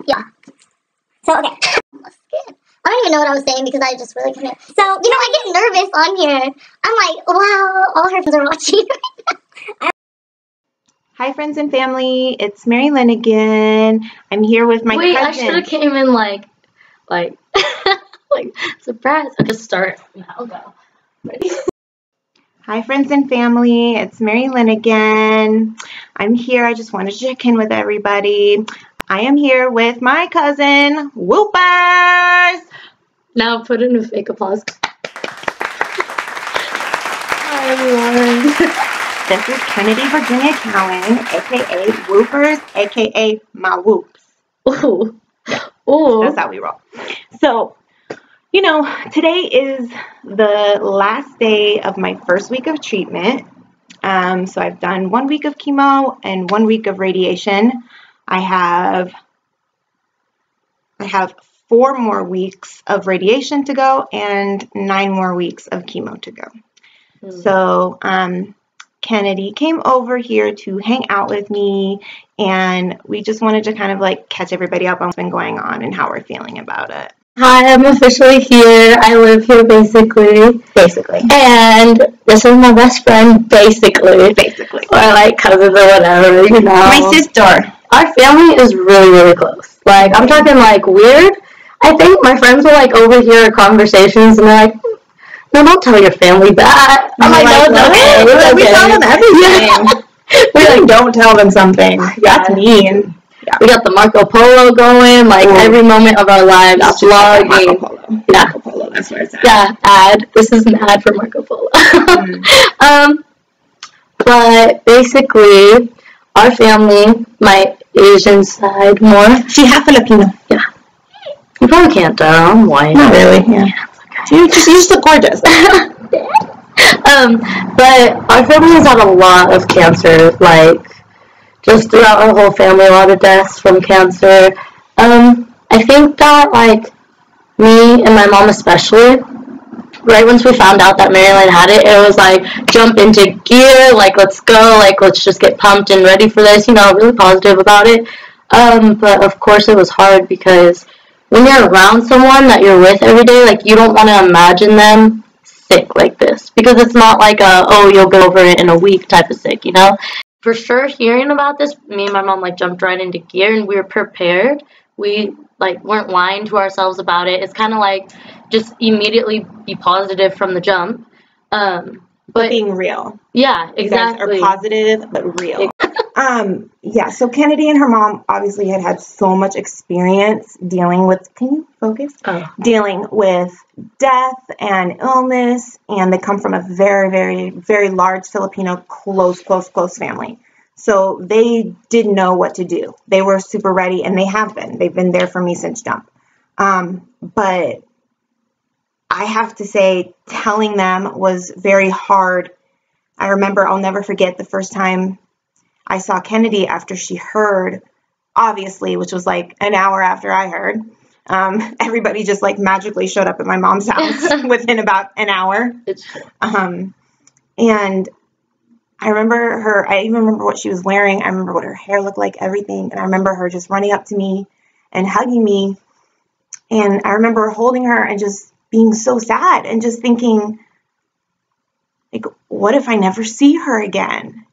Yeah. So, okay. I don't even know what I was saying because I just really couldn't. So, I get nervous on here. I'm like, wow, all her friends are watching. Hi, friends and family. It's Mary Lynn again. I'm here with my cousin. I should have came in like, surprise. I'll just start. I'll go. Ready? Hi, friends and family. It's Mary Lynn again. I'm here. I just wanted to check in with everybody. I am here with my cousin, Whoopers. Now put in a fake applause. Hi, everyone. This is Kennedy Virginia Cowan, a.k.a. Whoopers, a.k.a. my Whoops. Ooh. Ooh. That's how we roll. So, today is the last day of my first week of treatment. So I've done 1 week of chemo and 1 week of radiation. I have 4 more weeks of radiation to go and 9 more weeks of chemo to go. So Kennedy came over here to hang out with me, and we just wanted to kind of catch everybody up on what's been going on and how we're feeling about it. Hi, I'm officially here. I live here basically. And this is my best friend, basically. Or cousins or whatever, My sister. Our family is really, really close. I'm talking weird. I think my friends will overhear conversations and they're like, no, don't tell your family that. I'm like, no, it's okay. We tell them everything. We don't tell them something. That's mean. Yeah. We got the Marco Polo going, every moment of our lives. Vlogging. Marco Polo. Yeah. Marco Polo, that's where it's at. Yeah, ad. This is an ad for Marco Polo. But basically, our family, my Asian side more. She half Filipino. Yeah. You probably can't tell. I'm white. Not really, yeah. You just look gorgeous. But our family has had a lot of cancer, just throughout our whole family, a lot of deaths from cancer. I think that, me and my mom especially, right once we found out that Maryland had it, it was jump into gear, let's go, let's just get pumped and ready for this, really positive about it. But of course it was hard because when you're around someone that you're with every day, you don't want to imagine them sick like this. Because it's not you'll get over it in a week type of sick, For sure, hearing about this, me and my mom, jumped right into gear, and we were prepared. We, weren't lying to ourselves about it. It's kind of just immediately be positive from the jump. But being real. Yeah, exactly. You guys are positive, but real. Yeah, so Kennedy and her mom obviously had so much experience dealing with, can you focus? Dealing with death and illness, and they come from a very, very, very large Filipino close family. So they didn't know what to do. They were super ready, and they have been. They've been there for me since jump. But I have to say, telling them was very hard. I remember, I'll never forget the first time I saw Kennedy after she heard, obviously, which was an hour after I heard. Everybody just magically showed up at my mom's house within about an hour. It's true. And I remember her, I even remember what she was wearing. I remember what her hair looked like, everything. And I remember her just running up to me and hugging me. And I remember holding her and just being so sad and just thinking, what if I never see her again?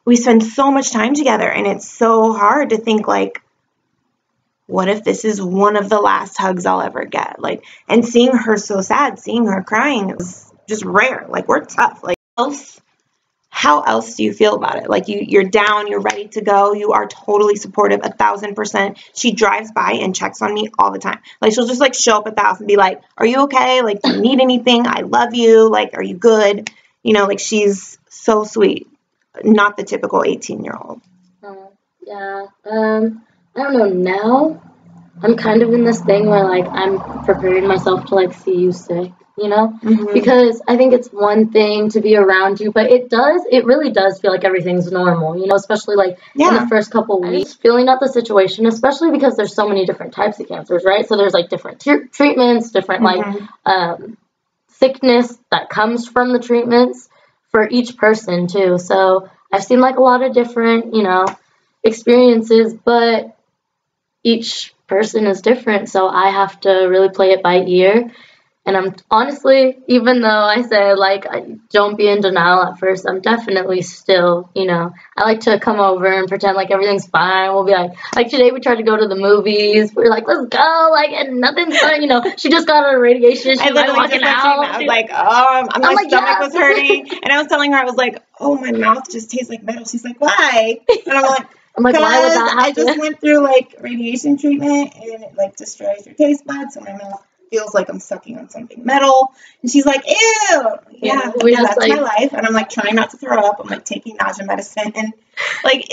We spend so much time together, and it's so hard to think, what if this is one of the last hugs I'll ever get? And seeing her so sad, seeing her crying, it was just rare. We're tough. How else do you feel about it? You're down, you're ready to go. You are totally supportive, 1,000%. She drives by and checks on me all the time. She'll just show up at the house and be like, are you okay? Do you need anything? I love you. Are you good? She's so sweet. Not the typical 18-year-old. Yeah. I don't know. Now, I'm kind of in this thing where, I'm preparing myself to, see you sick, Mm-hmm. Because I think it's one thing to be around you, but it really does feel like everything's normal, especially, in the first couple weeks. Feeling out the situation, especially because there's so many different types of cancers, right? So there's, different treatments, different, sickness that comes from the treatments for each person, too. So I've seen, a lot of different, experiences, but each person is different, so I have to really play it by ear. And I'm honestly, even though I said, like, don't be in denial at first, I'm definitely still, you know, I like to come over and pretend like everything's fine. We'll be like today we tried to go to the movies. We're like, let's go, like, and nothing's fine, you know. She just got out of radiation. She was walking out. I was like, oh, my stomach was hurting. And I was telling her, I was like, oh, my mouth just tastes like metal. She's like, why? And I'm like, why would that happen? I just went through, like, radiation treatment, and it, like, destroys your taste buds, so my mouth feels like I'm sucking on something metal. And she's like, ew. Yeah, that's like, my life. And I'm like trying not to throw up. I'm like taking nausea medicine. And like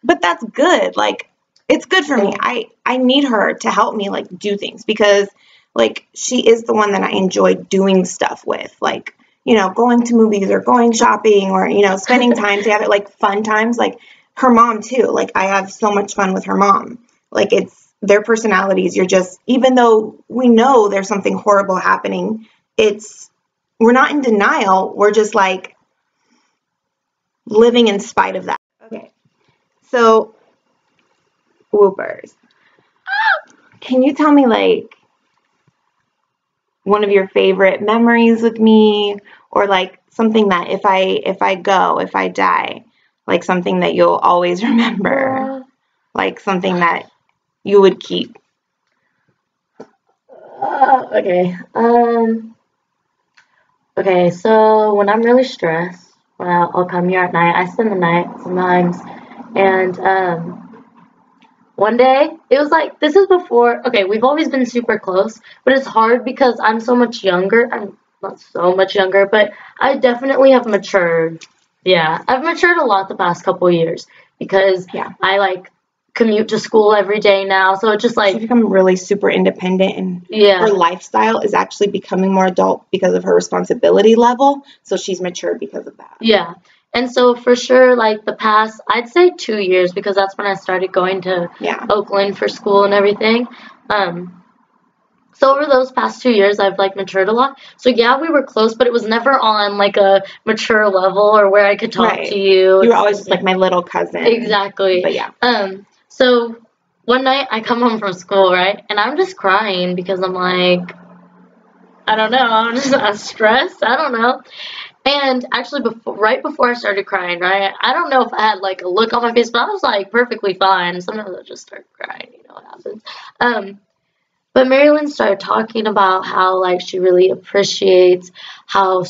but that's good. Like, it's good for me. I need her to help me like do things, because like she is the one that I enjoy doing stuff with. Like, you know, going to movies or going shopping or, you know, spending time together, like fun times. Like her mom too. Like I have so much fun with her mom. Like it's their personalities. You're just, even though we know there's something horrible happening, we're not in denial. We're just like living in spite of that. Okay. So, whoopers. Can you tell me like one of your favorite memories with me, or like something that if I die, like something that you'll always remember, like something that you would keep? Okay. Okay, so when I'm really stressed, I'll come here at night. I spend the night sometimes. And one day, it was like, this is before, okay, we've always been super close, but it's hard because I'm so much younger. I'm not so much younger, but I definitely have matured. Yeah, I've matured a lot the past couple years, because I like commute to school every day now, so it's just like she's become really super independent, and her lifestyle is actually becoming more adult because of her responsibility level, so she's matured because of that. Yeah. And so for sure, like the past, I'd say 2 years, because that's when I started going to Oakland for school and everything. So over those past 2 years, I've like matured a lot. So yeah, we were close, but it was never on like a mature level or where I could talk to you. You were always just like my little cousin. Exactly. But yeah. So one night I come home from school, right? And I'm just crying because I'm like, I don't know, I'm just stressed. I don't know. And actually, right before I started crying, right? I don't know if I had like a look on my face, but I was like perfectly fine. Sometimes I just start crying, you know what happens. But Marilyn started talking about how like she really appreciates how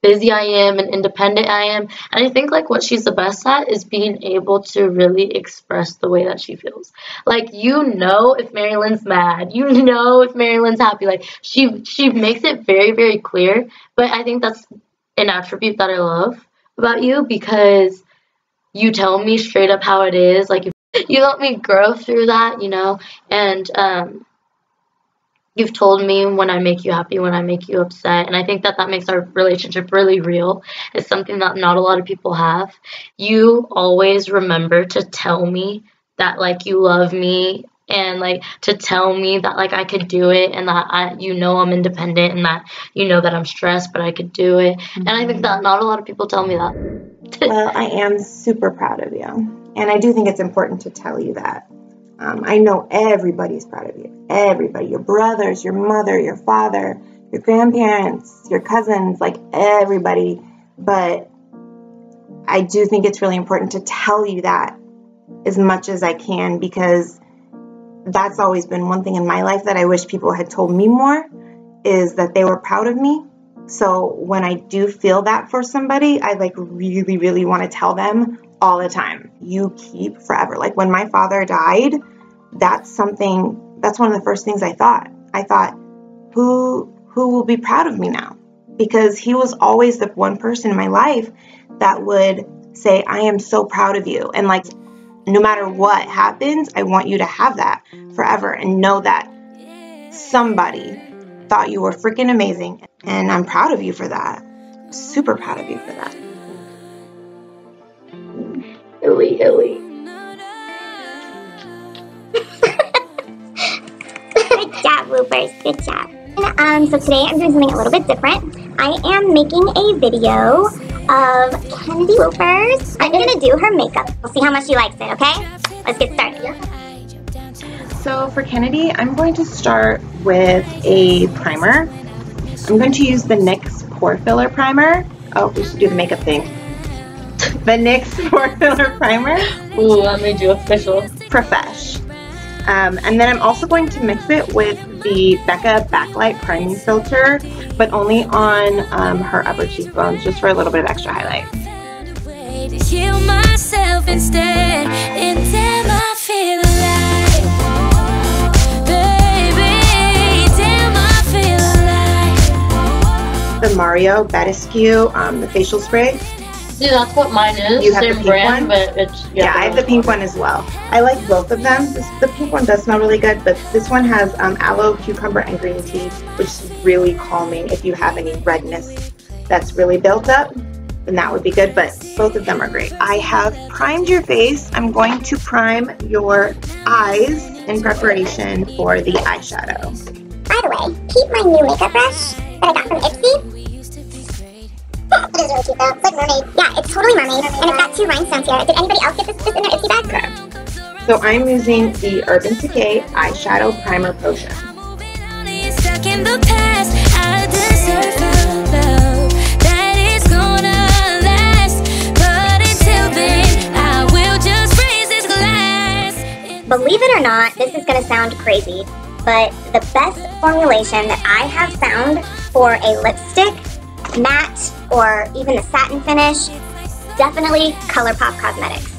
busy I am and independent I am. And I think like what she's the best at is being able to really express the way that she feels. Like, you know, if Marilyn's mad, you know if Marilyn's happy. Like she makes it very, very clear. But I think that's an attribute that I love about you, because you tell me straight up how it is. Like you let me grow through that, you know, and you've told me when I make you happy, when I make you upset, and I think that makes our relationship really real. It's something that not a lot of people have. You always remember to tell me that, like, you love me, and, like, to tell me that, like, I could do it, and that you know I'm independent, and that you know that I'm stressed, but I could do it. And I think that not a lot of people tell me that. Well, I am super proud of you, and I do think it's important to tell you that. I know everybody's proud of you. Everybody, your brothers, your mother, your father, your grandparents, your cousins, like everybody. But I do think it's really important to tell you that as much as I can, because that's always been one thing in my life that I wish people had told me more, is that they were proud of me. So when I do feel that for somebody, I like really, really want to tell them all the time. You keep forever. Like when my father died, that's one of the first things I thought. I thought, who will be proud of me now? Because he was always the one person in my life that would say, I am so proud of you. And like, no matter what happens, I want you to have that forever and know that somebody thought you were freaking amazing. And I'm proud of you for that. Super proud of you for that. Illy. Good job, Woopers. Good job. So today I'm doing something a little bit different. I am making a video of Kennedy loafers. I'm gonna do her makeup. We'll see how much she likes it, okay? Let's get started. So for Kennedy, I'm going to start with a primer. I'm going to use the NYX Pore Filler Primer. Oh, we should do the makeup thing. The NYX Pore Filler Primer. Ooh, that made you official. Profesh. And then I'm also going to mix it with the Becca Backlight Priming Filter, but only on her upper cheekbones, just for a little bit of extra highlight. Heal myself instead, and damn, I feel alive. Baby, damn, I feel alive. The Mario Badescu, the facial spray. See, that's what mine is. You have the same pink brand, one? but it's Yeah, I have the pink one as well. I like both of them. The pink one does smell really good, but this one has aloe, cucumber, and green tea, which is really calming. If you have any redness that's really built up, then that would be good, but both of them are great. I have primed your face. I'm going to prime your eyes in preparation for the eyeshadow. By the way, keep my new makeup brush that I got from Ipsy. It is really cute though. It's like mermaid. Yeah, it's totally mermaid. And it's got 2 rhinestones here. Did anybody else get this in their Ipsy bag? Okay. So I'm using the Urban Decay Eyeshadow Primer Potion. Stuck in the past, I deserve love that is gonna last. But until then, I will just raise this glass. Believe it or not, this is going to sound crazy, but the best formulation that I have found for a lipstick, matte, or even the satin finish, definitely ColourPop Cosmetics.